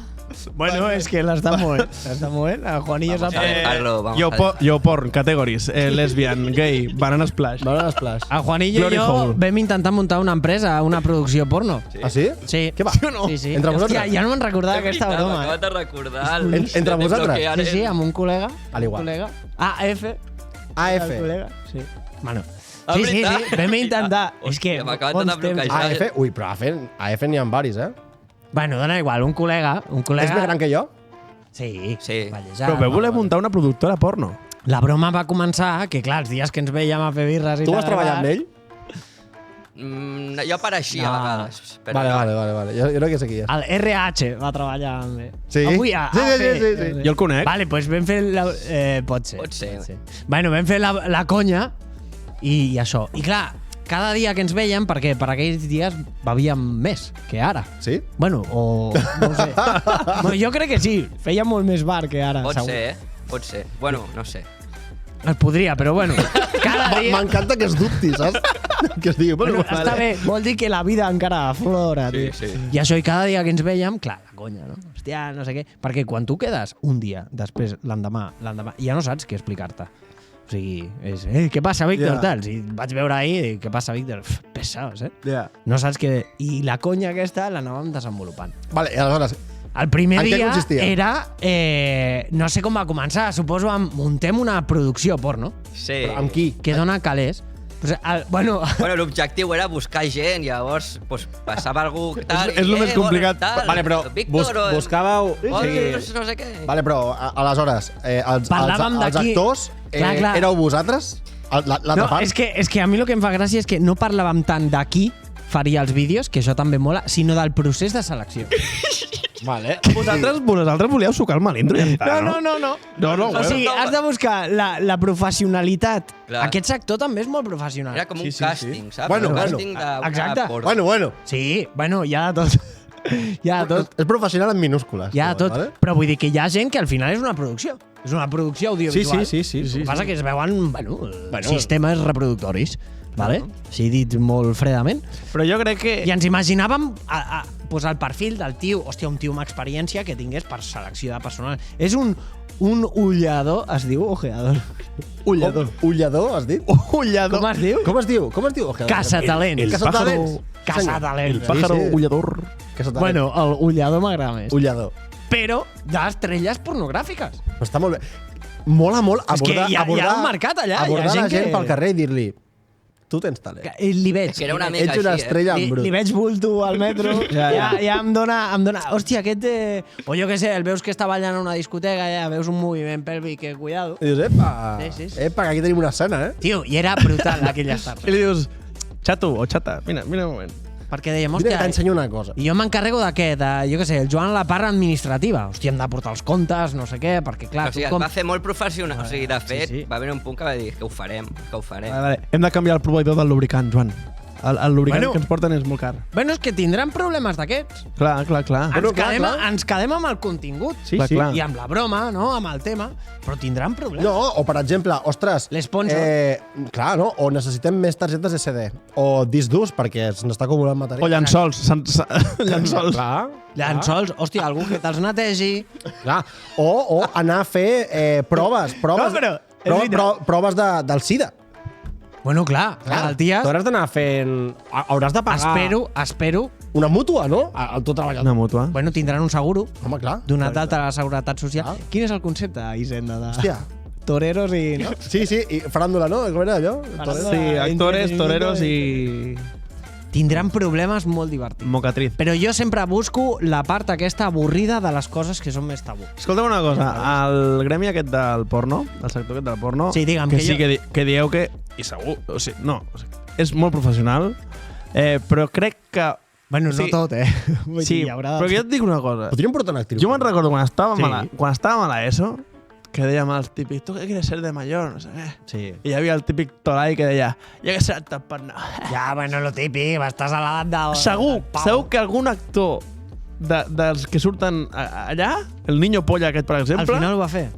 Bueno, és que l'està movent. L'està movent. El Juanillo vamos sap... a buscarlo, vamos Yo, a ver. yo porn, categories. Lesbian, gay, Banana Splash. Banana Splash. El Juanillo Glory i jo hole. vam intentar muntar una empresa, una producció porno. Ah, sí? Sí. Què va? Sí o no? Sí, sí. Entre vosaltres? Hòstia, ja no me'n recordava aquesta broma. M'acabes de recordar. el- Entre de vosaltres? desbloquear Sí, sí, el- amb un col·lega. Al igual. Col·lega. AF. AF. El col·lega. Sí. Bueno. Ah, Sí, sí, veritat? sí. Vam intentar. És que... Hòstia, m'acaben de bons temps. desbloquejar. AF? Ui, però AF n'hi ha varis, eh? Bueno, dona igual. Un col·lega. És més gran que jo? Sí. Sí. Ballejar. Però vau voler muntar una productora porno. La broma va començar que, clar, els dies que ens veiem a fer birres i Tu tal, vas treballar amb ell? Jo apareixia No. a vegades. Però Vale. Jo no que sé qui és. El RH va treballar amb ell. Sí? Avui a Sí, AF. sí. Jo el conec. Vale, doncs vam fer... Pot ser. Pot ser. Bueno, vam fer la conya i això. I clar, cada dia que ens veiem, perquè per aquells dies bevíem més que ara. Sí? Bueno, o... No ho sé. Bueno, jo crec que sí. Fèiem molt més bar que ara. pot segur. ser, eh? Pot ser. Bueno, no sé. Es podria, però bueno. Cada dia... M'encanta que es dubti, saps? Que es digui, Bueno, està bé, vol dir que la vida encara aflora, Sí, tio. sí. I això, i cada dia que ens veiem, clar, la conya, no? Hòstia, no sé què. Perquè quan tu quedes un dia, després l'endemà, ja no saps què explicar-te. O sigui, és, què passa, Víctor? Ja. Tal. Si vaig veure ahir, dic, què passa, Víctor? Pesaos, eh? Ja. No saps què... I la conya aquesta l'anàvem desenvolupant. Vale, i aleshores, El primer En què dia consistia? era... no sé com va començar, suposo amb muntem una producció porno, Sí. però amb qui? que dona calés. Pues, bueno, Bueno, l'objectiu era buscar gent, llavors pues, passava algú tal... És lo més complicat. Vale, però Víctor, buscàveu... no sé què. Vale, però aleshores, els Parlàvem els d'aquí. actors Clar. éreu vosaltres? L'altra no, part? és que a mi el que em fa gràcia és que no parlàvem tant d'aquí faria els vídeos, que això també mola, sinó del procés de selecció. Vale. Vosaltres volíeu sucar el melindro i ja està, No. No, O sigui, has de buscar la professionalitat. Clar. Aquest sector també és molt professional. Era com un Sí. càsting, saps? Bueno, un bueno. càsting de... Exacte. Bueno. Sí, bueno, hi ha de tot. Hi ha de tot. És professional en minúscules. Hi ha de tot. Vale? Però vull dir que hi ha gent que al final és una producció. És una producció audiovisual. Sí. El que passa que es veuen, bueno, Bueno. sistemes reproductoris. Vale? Sí, dit molt fredament. Però jo crec que... I ens imaginàvem posar el perfil del tio, hòstia, un tio amb experiència que tingués per selecció de personal. És un ullador, es diu ojeador? Ullador. Ullador, has dit? Ullador. Com es diu? Com es diu? Ojeador. Caçatalents. El Caçatalents. Caçatalents. Sí, Pájaro sí. ullador. Caçatalents. Bueno, el ullador m'agrada més. Ullador. Però d'estrelles pornogràfiques. Però està molt bé. Mola molt És que abordar, hi ha un mercat allà, hi ha abordar gent la gent que- pel carrer i dir-li tu tens talent. Li veig. Que era una mica Ets una així, estrella en Li brut. veig bulto al metro, Ja. ja em dona... Hòstia, aquest... O jo què sé, el veus que està ballant a una discoteca, ja veus un moviment pèlvic, que cuidado. I dius, epa, Sí. epa, que aquí tenim una escena, eh? Tio, i era brutal aquella tarda. I li dius, xato o xata, mira un moment. Perquè dèiem, Mira que hòstia... t'ensenyo una cosa. I jo m'encarrego de què? De, jo què sé, el Joan a la part administrativa. Hòstia, hem de portar els comptes, no sé què, perquè clar... O sigui, tu va fer molt professional. O sigui, de fet, sí. va haver un punt que va dir que ho farem. Vale. Hem de canviar el proveïdor del lubricant, Joan. El lubricant Bueno. que ens porten és molt car. Bueno, és que tindran problemes d'aquests. Clar. Bueno, clar. Ens quedem amb el contingut. Sí, Clar, sí. clar. I amb la broma, no? Amb el tema. Però tindran problemes. No, o per exemple, ostres... L'sponsor. Clar, no? O necessitem més targetes SD. O discs durs, perquè es n'està acumulant material. O llençols. Llençols. Clar. Llençols, hòstia, algú que te'ls netegi. Clar. O anar a fer proves. No, però és veritat. Proves del SIDA. Bueno, clar, malalties. Tu hauràs d'anar fent... Hauràs de pagar... Espero. Una mútua, no? El tu treballador. Una mútua. Bueno, tindran un seguro Home, clar. donat d'alta a la Seguretat Social. Clar. Quin és el concepte, Hisenda, de Hòstia. toreros i... No? Sí, i faràndula, no? Com era allò? Faràndula. Sí, actores, toreros i... Tindran problemes molt divertits. Mocatriz. Però jo sempre busco la part aquesta avorrida de les coses que són més tabú. Escolta'm una cosa, el gremi aquest del porno, el sector aquest del porno, Sí, digue'm, que que sí, jo- que dieu que i segur, és molt professional, però crec que... Bueno, no tot, Vull Sí, dir, hi haurà... però jo et dic una cosa. Podríem portar una actriu. Jo me'n recordo quan estàvem, Sí. quan estàvem a l'ESO, que dèiem els típics, tu què quieres ser de mayor? No sé què. Sí. I hi havia el típic Tolai que deia, jo que ser actor porno. Ja, bueno, lo típic, estàs a l'edat del... Segur que algun actor dels que surten allà, el Niño Polla aquest, per Al exemple, final ho va fer.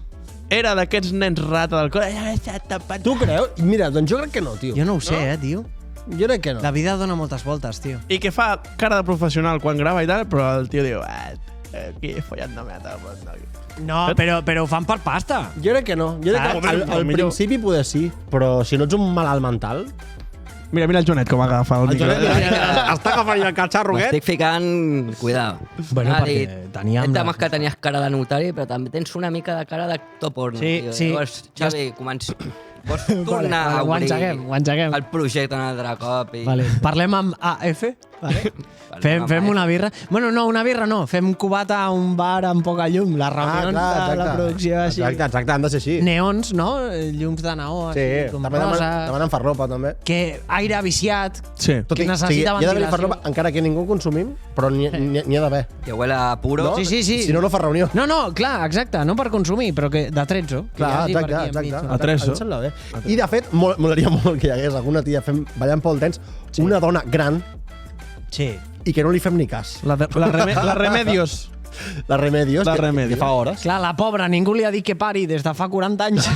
era d'aquests nens rata del col·le. Ja que ser actor porno. Tu creus? Mira, doncs jo crec que no, tio. Jo no ho sé, tio. Jo crec que no. La vida dona moltes voltes, tio. I que fa cara de professional quan grava i tal, però el tio diu, aquí follant-me a tot el món. No, però ho fan per pasta. Jo crec que no. Jo crec que al principi poder sí, però si no ets un malalt mental... Mira el Jonet com agafa el micro. Està agafant el catxarro aquest. M'estic ficant... Cuidado. Bueno, Ha perquè dit, teníem hem la- temes que tenies cara de notari, però també tens una mica de cara d'actor porno. Sí, tio. sí. Llavors, Xavi, vols tornar a ho obrir engeguem. el projecte un altre cop? I... Vale. Parlem amb AF, vale? Fem una birra. Bueno, no, una birra no. Fem cubata a un bar amb poca llum. Les reunions de la producció així. Exacte, han de ser així. Neons, no? Llums de neó, Sí, així, com també rosa. demanen farlopa, també. Que aire viciat. Sí. Tot Que i, necessita hi ha d'haver ventilació. farlopa, encara que ningú consumim, però n'hi ha d'haver. Que huele a puro. No? Sí. Si no, no fa reunió. No, clar, exacte. No per consumir, però que de trezzo. que Clar, hi hagi per exacte, aquí enmig, exacte. no? A tres, Em sembla bé. I, de fet, molaria molt que hi hagués alguna tia ballant pel dents, una dona gran Sí. i que no li fem ni cas. La Remedios. La Remedios, La que Remedios. fa hores. Clar, la pobra, ningú li ha dit que pari des de fa 40 anys.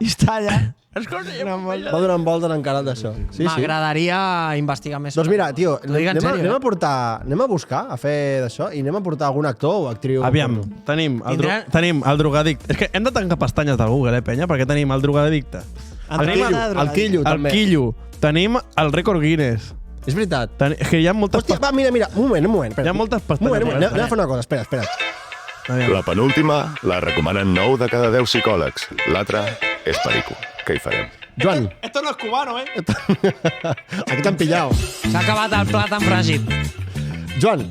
I està allà. Va donant voltes encara d'això. Sí, sí. M'agradaria investigar més. Doncs mira, tio, T'ho dic en sèrio, anem a portar, anem a buscar, a fer d'això, i anem a portar algun actor o actriu. Aviam, tenim el drogadicte. És que hem de tancar pestanyes del Google, penya? Perquè tenim el drogadicte. El Quillo, El també. Quillo. Tenim el rècord Guinness. És veritat. És que hi ha moltes... Hòstia, va, mira, un moment. Espera. Hi ha moltes Un moment, pestanyes. anem a fer una cosa, espera. La penúltima la recomanen 9 de cada 10 psicòlegs. L'altra és perico. Què hi farem? Joan, Esto no es cubano, aquí t'han pillat. S'ha acabat el plat amb fregit. Joan,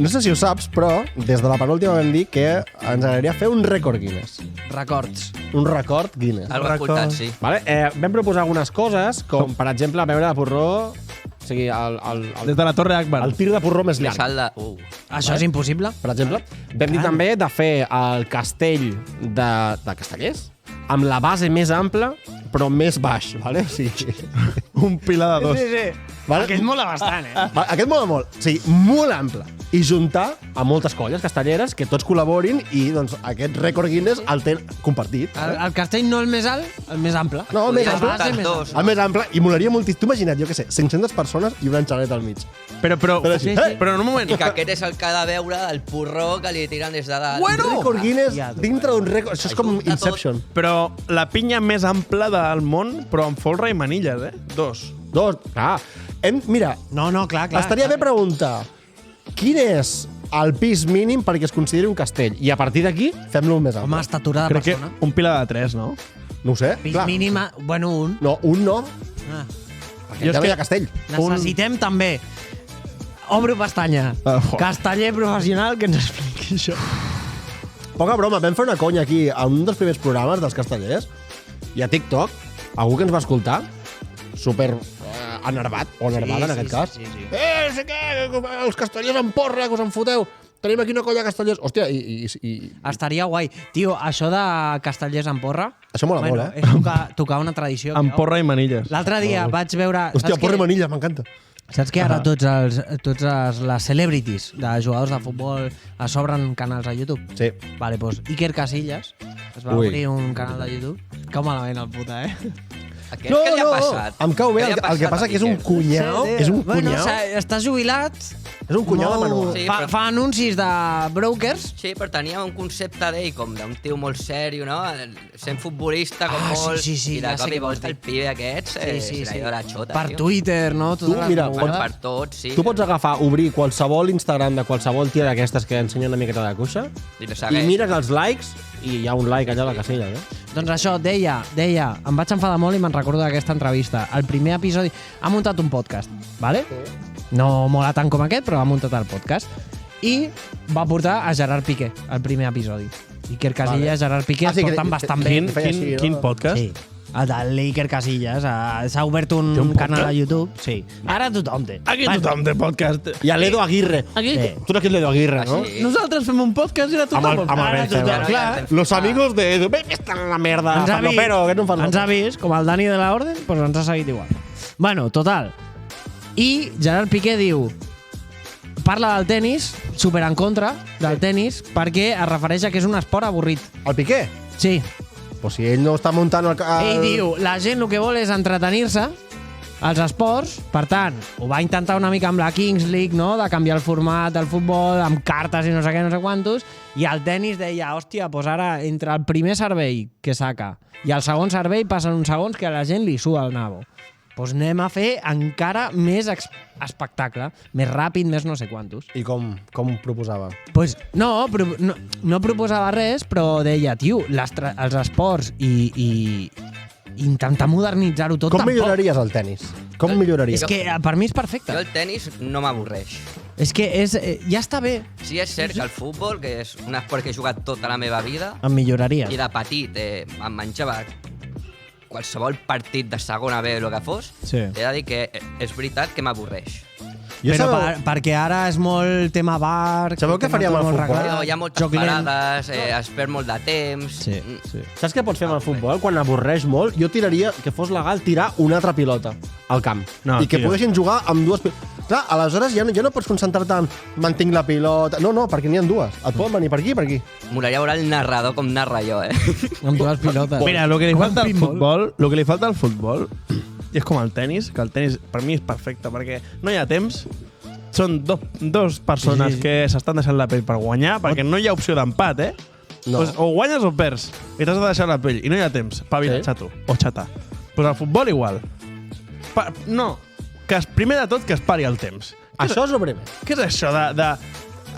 no sé si ho saps, però des de la penúltima vam dir que ens agradaria fer un rècord Guinness. Records. Un record Guinness. Algo escoltat, sí. Vale? Vam proposar algunes coses, com per exemple beure de porró, o sigui, Des de la Torre Akbar. el tir de porró més Més llarg. alt de... Això és impossible? Per exemple, vam dir també de fer el castell de Castellers amb la base més ampla, però més baix, vale? O sigui, Un pilar de dos. sí. Vale? Aquest mola bastant, Aquest mola molt. O sigui, molt ample. I juntar a moltes colles castelleres que tots col·laborin i doncs, aquest rècord Guinness el té compartit. El castell no el més alt, el més ample. No, el més Podria ample. juntar més dos. El més ample. I molaria moltíssim. Tu imagina't, jo què sé, 500 persones i una enxaleta al mig. Però així. però en un moment... I que aquest és el que ha de veure el porró que li tiren des de dalt. Rècord Guinness Ja, tu. dintre d'un rècord. Això és com Junta tot. Inception. Però la pinya més ampla del món, però amb folre i manilles, Dos. Dos. Clar. Mira, No, clar. estaria bé preguntar quin és el pis mínim perquè es consideri un castell. I a partir d'aquí, fem-lo més Home, ample. estatura de Crec que persona. un pilar de 3, no? No ho sé. Pis clar. mínima, bueno, un. No, un no. Ah. Perquè ja no hi ha castell. Necessitem també... Obro pestanya. joder. Casteller professional que ens expliqui això. Poca broma, vam fer una conya aquí a un dels primers programes dels castellers i a TikTok, algú que ens va escoltar, super enervat, o enervada en aquest cas. Sí. No sé què, els castellers en porra, que us en foteu. Tenim aquí una colla de castellers. Hòstia, i Estaria guai. Tio, això de castellers en porra... això mola molt, És tocar una tradició. Amb porra i manilles. L'altre dia vaig veure... Hòstia, saps porra i que- manilla, m'encanta. Saps que ara tots les celebrities de jugadors de futbol es obren canals a YouTube? Sí. Vale, doncs Iker Casillas es va Ui. obrir un canal de YouTube. Cau malament el puta, Aquest què li ha passat? Em cau bé. Què li ha El que passat passa a que és un Quique? cunyau. És un Bueno, cunyau. està jubilat. És un cunyau de molt- Manuel. Sí, fa, però- fa anuncis de brokers. Sí, però tenia un concepte d'ell com d'un tio molt sèrio, no? Sent futbolista com Ah, sí, molt... sí, I de ja sé cop què i vols volta dir. el pibe aquest se l'ha ido a la xota, Per tio. Twitter, no? Tu, mira, Per tot, sí. Tu pots agafar, obrir qualsevol Instagram de qualsevol tia d'aquestes que ensenya una miqueta de cuixa I le i segueix. mires els likes i hi ha un like allà a la casella, no? Doncs això, deia, em vaig enfadar molt i me'n recordo d'aquesta entrevista. El primer episodi... Ha muntat un podcast, ¿vale? No mola tant com aquest, però ha muntat el podcast. I va portar a Gerard Piqué, el primer episodi. Iker Casillas, Gerard Piqué, Ah, sí, es porten que- bastant bé. feia així, no? Quin podcast? Sí. El del l'Iker Casillas. S'ha obert un canal a YouTube. Sí. Ara tothom té. Aquí tothom té podcast. I a l'Edo Aguirre. Aquí? Sí. Tu no ets l'Edo Aguirre, no? Sí. Nosaltres fem un podcast i ara tothom. Amb el Ara Benja, tothom, Ara clar. ja estem- Los amigos de Edo. Ven, estan en la merda. Ens ha vist, Però, que no em fan ens ha vist, com el Dani de la Orden, doncs ens ha seguit igual. Bueno, total. I Gerard Piqué diu... Parla del tennis, super en contra del tennis, perquè es refereix a que és un esport avorrit. El Piqué? Sí. Pues si ell no està muntant el... Ell diu, la gent el que vol és entretenir-se als esports, per tant, ho va intentar una mica amb la Kings League, no?, de canviar el format del futbol, amb cartes i no sé què, no sé quantos, i el tennis deia, hòstia, doncs ara, entre el primer servei que saca i el segon servei passen uns segons que a la gent li suda el nabo. Doncs anem a fer encara més espectacle, més ràpid, més no sé quantos. I com proposava? Pues no proposava res, però deia, tio, els esports i intentar modernitzar-ho tot Com tampoc. milloraries el tennis? Com milloraries? És que per mi és perfecte. Jo el tennis no m'avorreix. És que ja està bé. Sí, és cert que el futbol, que és un esport que he jugat tota la meva vida, Em milloraria. i de petit em menjava qualsevol partit de segona B o el que fos, Sí. he de dir que és veritat que m'avorreix. Jo Però sabeu- perquè ara és molt tema bar... Sabeu què tema faríem tot al molt futbol? regalat, Hi ha moltes joc lent. parades, es perd molt de temps... Sí, sí. Saps què pots fer amb el futbol? Quan avorreix molt, jo tiraria, que fos legal, tirar una altra pilota al camp. No, I que tio. poguessin jugar amb dues pilotes. Clar, aleshores ja no pots concentrar-te en mantinc la pilota... No, perquè n'hi ha dues. Et poden venir per aquí i per aquí. Molaria veure el narrador com narra jo, Amb dues pilotes. Mira, lo que li Com falta al pinball. futbol, lo que li falta al futbol és com el tennis, que el tennis per mi és perfecte, perquè no hi ha temps, són dos persones Sí. que s'estan deixant la pell per guanyar, perquè no hi ha opció d'empat, eh? No. Pues, o guanyes o perds, i t'has de deixar la pell, i no hi ha temps, pavila, Sí. xato, o xata. Pues al futbol igual. No, primer de tot que es pari el temps. Això és el primer. Què és això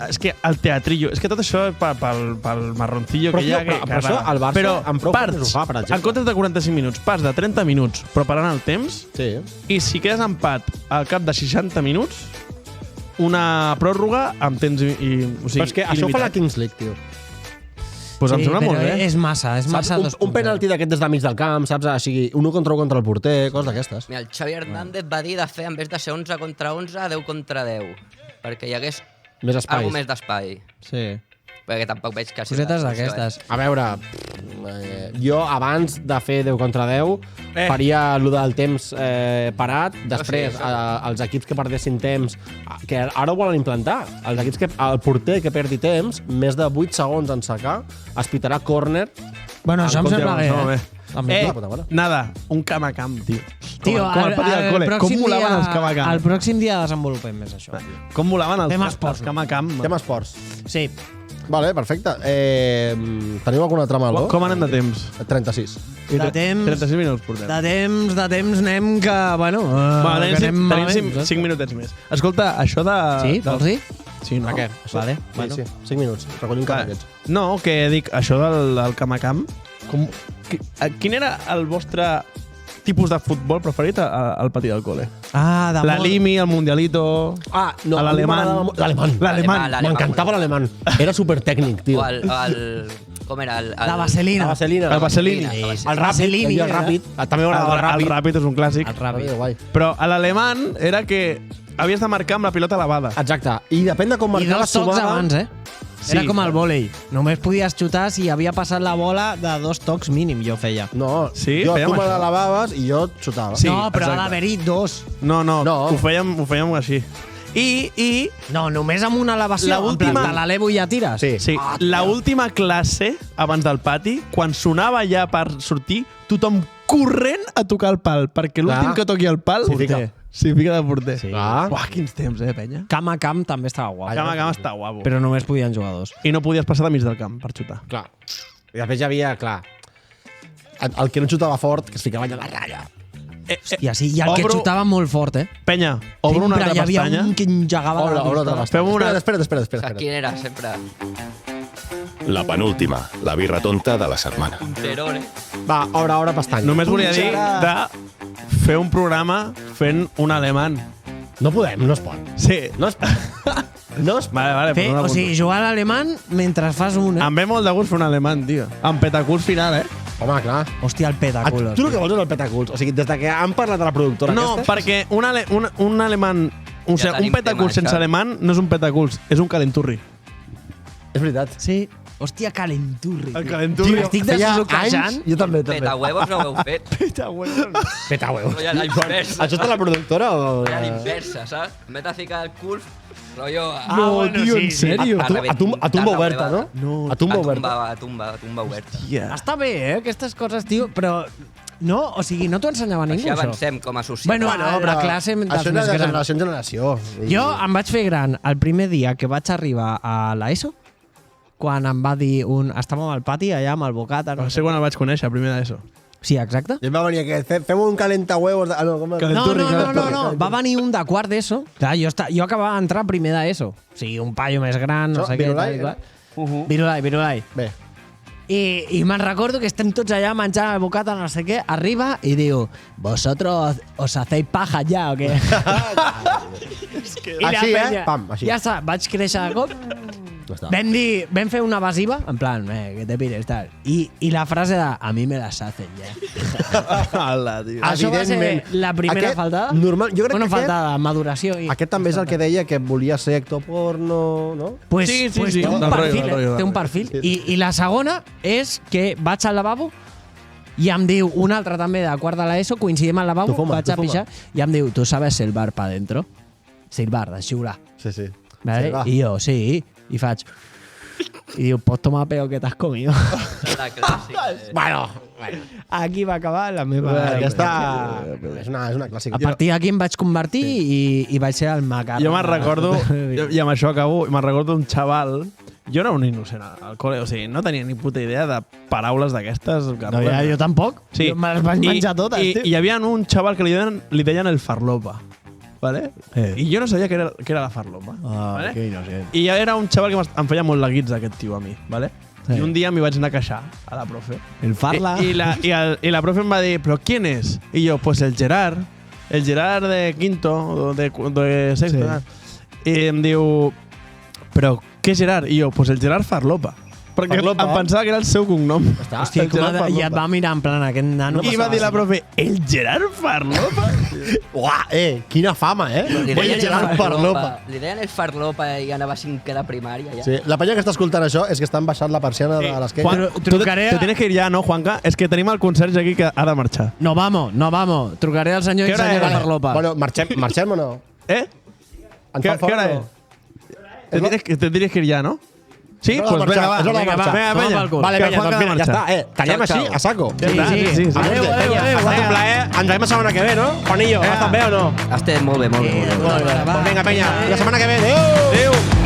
és que el teatrillo, és que tot això és pel marroncillo Però, que hi ha... tio, però això el Barça però amb prou parts, feines ho fa, per exemple. en comptes de 45 minuts, pas de 30 minuts preparant el temps, Sí. i si quedes empat al cap de 60 minuts, una pròrroga amb temps o sigui, Però és que això ho fa la il·limitat. Kings League, tio. Pues em Sí, sembla però molt bé. és massa Saps? Un penalti d'aquest des de mig del camp, saps? O sigui, un contra el porter, coses d'aquestes. Mira, el Xavi Hernández va dir de fer, en vez de ser 11 contra 11, 10 contra 10, perquè hi hagués Més espais. alguna més d'espai. Sí. Perquè tampoc veig que... sigui Cosetes la solució, d'aquestes. A veure, jo abans de fer 10 contra 10 faria allò del temps parat, després sí, els equips que perdessin temps, que ara ho volen implantar, els equips que el porter que perdi temps, més de 8 segons en sacar, es pitarà córner. Bueno, això em compte, sembla bé, Em sembla eh? bé. També. la puta mare. Nada, un camp a camp, tio. Tio, com el pati del col·le. Com volaven els camp a El camp. pròxim dia desenvolupem més això. Tio. Com volaven Fem els esports, camp a camp. Tema esports. Sí. Vale, perfecte. Teniu alguna altra maló? Com anem de temps? 36. De temps... 36 minuts portem. De temps anem que, bueno... Va, que anem tenim malament, 5 minutets més. Escolta, això de... Sí? Vols dir? Sí, no. A què? Vale. Sí, Bueno. sí. 5 minuts. Recollim cada aquests. No, que dic, això del camp a camp, quin era el vostre tipus de futbol preferit al pati del col·le? Ah, de La Limi, el Mundialito... Ah, no, a l'alemany. L'alemany. L'alemany. M'encantava l'alemany. Era supertècnic, tio. O com era? La vaselina. La vaselina. El Vaselini. Sí, sí. El ràpid. Vaselini, El ràpid. També m'agradava el ràpid. El ràpid és un clàssic. El ràpid. Guai. Però a l'alemany era que havies de marcar amb la pilota lavada. Exacte. I depèn de com I marcaves, dos tocs sumava... abans, eh? Sí. Era com el vòlei. Només podies xutar si havia passat la bola de 2 tocs mínim, jo feia. No, Sí, jo, fèiem tu me la això. lavaves i jo xutava. Sí. No, però ha exacte. d'haver-hi 2. No, No. ho fèiem així. I No, només amb una elevació. La En última- plan, te l'elevo i ja tires. Sí. sí, la última classe abans del pati, quan sonava ja per sortir, tothom corrent a tocar el pal, perquè l'últim Clar. que toqui el pal S'hi fica. s'hi fica de porter. Sí. Clar. Uah, quins temps, penya? Camp a camp també estava guapo. Camp a camp està guapo. Però només podien jugar 2. I no podies passar de mig del camp per xutar. Clar. I després hi havia, clar, el que no xutava fort, que es ficava allà a la ratlla. Hòstia, sí, i el que Obro- xutava molt fort, eh? Penya, obre una altra Sempre hi havia pestanya. un que engegava Obre, la obre pistola. altra Fem una- Espera. Quin era, sempre? La penúltima, la birra tonta de la setmana. Terone. Va, obre pestanya. Només volia dir de fer un programa fent un alemany. No podem, no es pot. Sí. No es pot. No es pot. Vale, Fer, però o sigui, jugar a l'alemany mentre fas una. Em ve molt de gust fer un alemany, tio. Amb petaculs final, eh? Home, clar. Hòstia, el petaculos. Tu el que vols és el petaculs. O sigui, des de que han parlat de la productora No, aquesta... perquè un alemany... O sigui, tenim un petaculs tema, sense Xavi. alemany no és un petaculs, és un calenturri. És veritat. Sí. Hòstia, calenturri. El calenturri. Estic Feia desbloquejant. anys... Jo també. Petahuevos no ho heu fet. Petahuevos. Rollo a la inversa. Això està a la productora o...? A la inversa, saps? En vez de ficar el cul, rollo... No, tio, en sèrio? A tumba oberta, no? No, A tumba oberta. A tumba oberta. Yeah. Està bé, aquestes coses, tio, però... No, o sigui, no t'ho ensenyava ningú, Així això. avancem com a societat. Bueno, la classe dels Això és més de grans. generació en generació. Jo em vaig fer gran el primer dia que vaig arribar a l'ESO, quan em va dir un... Estàvem al pati, allà amb el bocata. Va ser quan el vaig conèixer, primer d'ESO. Sí, exacte. I em va venir aquest, fem un calentahuevos... Ah, no, com... No. Va venir un de quart d'ESO. Clar, jo acabava d'entrar primer d'ESO. O sigui, un paio més gran, no Això, sé què. Virulai, tal i qual. Virulai. Bé. I me'n recordo que estem tots allà menjant el bocata, no sé què, arriba i diu, ¿vosotros os hacéis paja ya o qué? I la Així, penya, Pam, així. Ja està, vaig créixer de cop. Ja està. Vam fer una evasiva, en plan, que te pires, tal. I la frase de, a mi me las hacen, ja. Hola, tio. Això va ser Evidentment. la primera Aquest, faltada. normal, jo crec Bueno, que aquest- faltada, maduració. Aquest també és el que deia que volia ser actor porno, no? Pues, Sí, sí, pues sí. té un Del perfil, rotllo, té un perfil. I la segona és que vaig al lavabo i em diu, un altre també de quart de l'ESO, coincidim al lavabo, Tu fuma, vaig tu a fuma. pixar, i em diu, tu sabes silbar pa dentro? Silbar, de xiular. Sí, sí. ¿Vale? Silbar. I jo, sí, i faig... I diu, pots tomar peo que t'has comido? La clàssica. Bueno, Aquí va acabar la meva... aquesta és una clàssica. A partir d'aquí em vaig convertir i vaig ser el macarró. Jo me'n recordo, i amb això acabo, me'n recordo un xaval, jo era un innocent al col·le, o sigui, no tenia ni puta idea de paraules d'aquestes. No, ja, jo tampoc. Sí. Jo me les vaig menjar totes, I tio. hi havia un xaval que li deien el farlopa, ¿vale? I jo no sabia què era la farlopa. ¿vale? que innocent. I era un xaval que em feia molt la guitza, aquest tio, a mi, ¿vale? Sí. I un dia m'hi vaig anar a queixar a la profe. El farla. I la profe em va dir, ¿pero quién es? Y yo, pues el Gerard de quinto, o de sexto. Sí. I em diu, ¿pero qué Gerard? I jo, pues el Gerard Farlopa. Perquè Farlopa. em pensava que era el seu cognom. Hòstia, El com Gerard i et Farlopa. va mirar en plan, aquest nano... I va dir la profe, ¿el Gerard Farlopa? Uah, quina fama, Li Voy a deien Gerard el Farlopa. Li deien el farlopa i anava a cinquè de primària. Ja. Sí, la penya que està escoltant això és que estan baixant la persiana de l'esquena. Juan, trucaré te a- tienes que ir ya, ¿no, Juanca? Es que tenim el conserge aquí que ha de marxar. No vamos. Trucaré al senyor Què i hora senyora és? Farlopa. Bueno, marxem o no? ¿Eh? Ens ¿Qué fan fora hora o no? es? Te tienes que ir ya, ¿no? Sí, És hora de pues venga, marxar, va. és hora de Venga, marxar. venga, Toma penya. pel cul. Vale, Que penya, Juanca doncs mira, ja marxa. està. Tallem Ciao, així, ciao. a saco. Ja està, sí. Adéu, Adéu. Ha estat un plaer. Ens veiem la setmana que ve, no? Juanillo, has estat bé o no? Has estat molt bé, molt bé. Molt bé. Va. Pues vinga, penya, la setmana que ve. Adéu! Adéu.